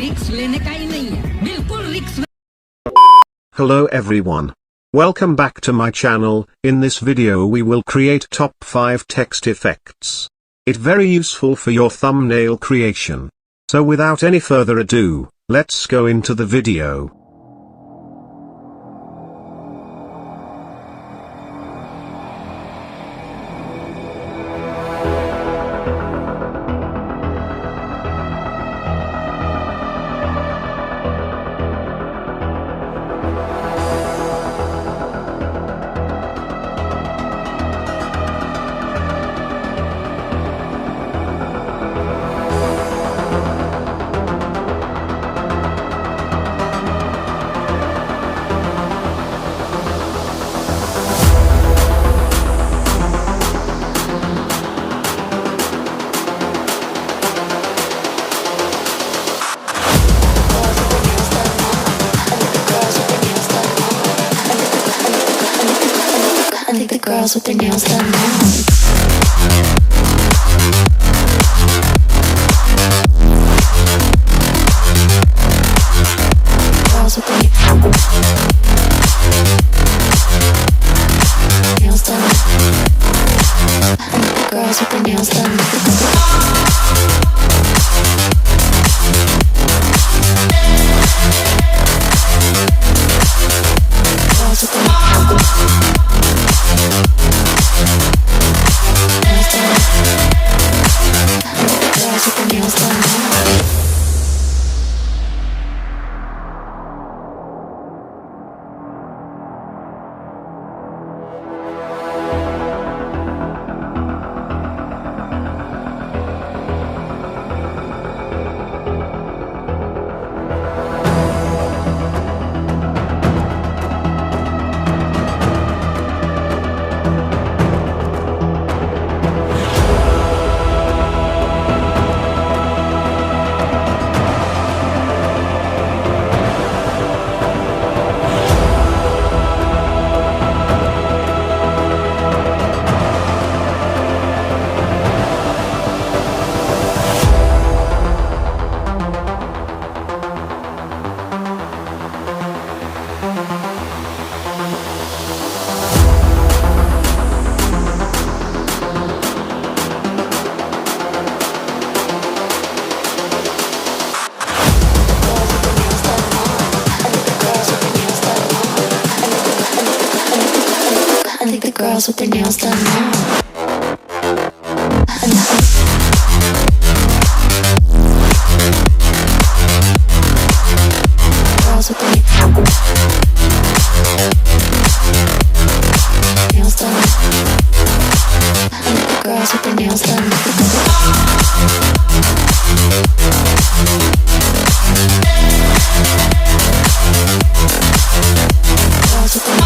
रिक्स लेने का ही नहीं है, बिल्कुल रिक्स। Hello everyone. Welcome back to my channel. In this video we will create top 5 text effects. It very useful for your thumbnail creation. So without any further ado, let's go into the video. I think the girls with their nails done now. Girls with their nails done. I think the girls with their nails done. Girls with their nails done now. I think the girls with their nails done now. Girls with their nails done. I think the girls with their nails done. Girls with their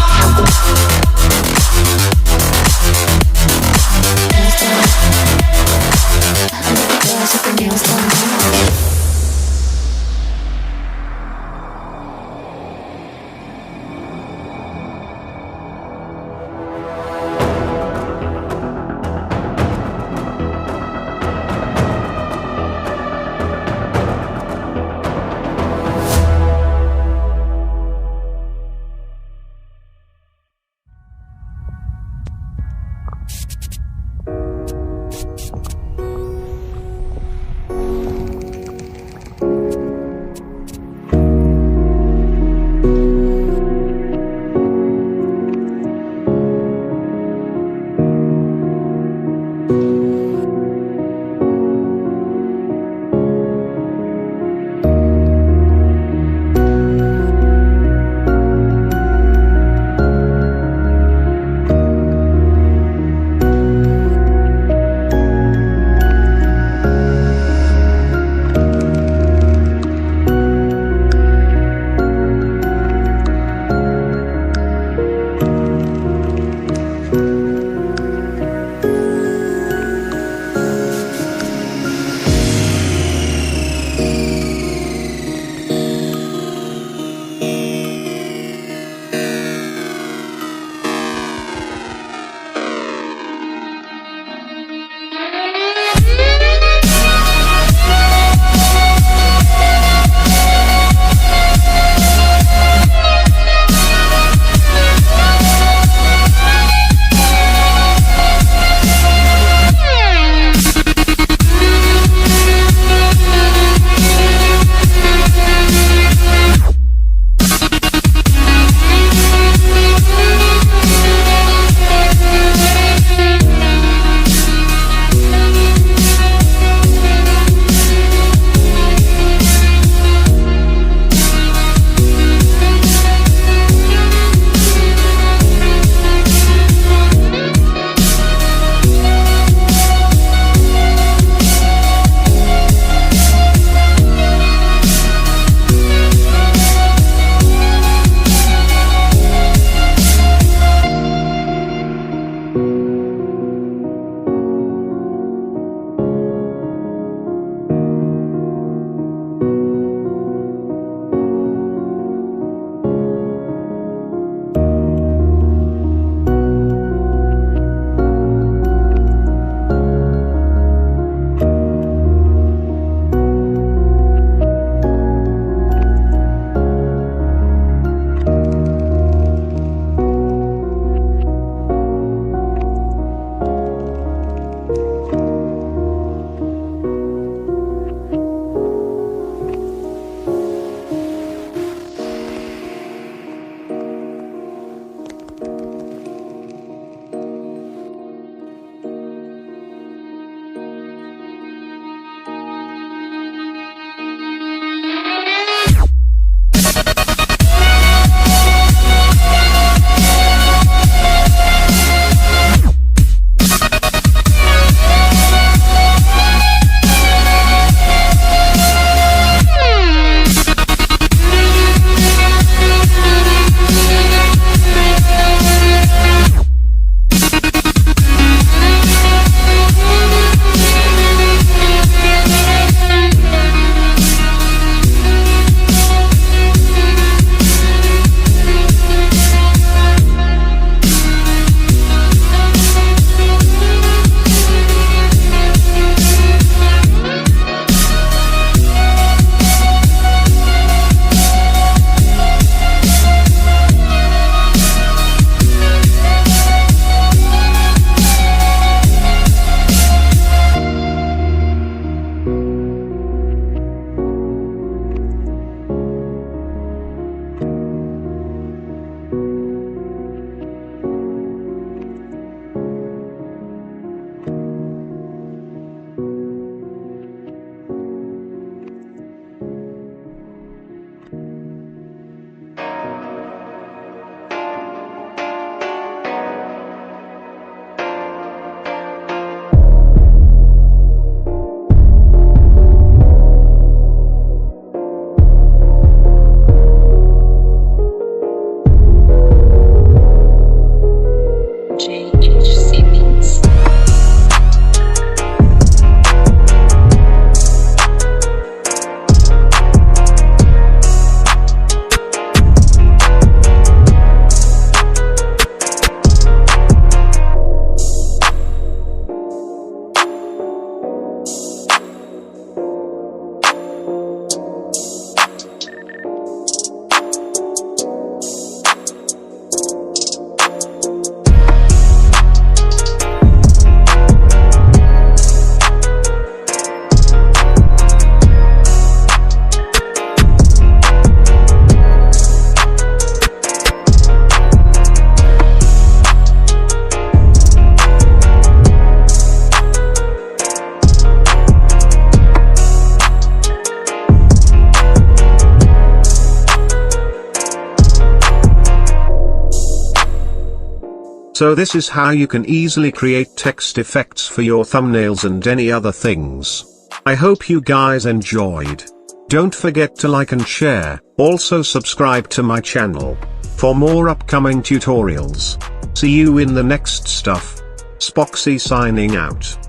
So this is how you can easily create text effects for your thumbnails and any other things. I hope you guys enjoyed. Don't forget to like and share, also subscribe to my channel for more upcoming tutorials. See you in the next stuff. Spoxy signing out.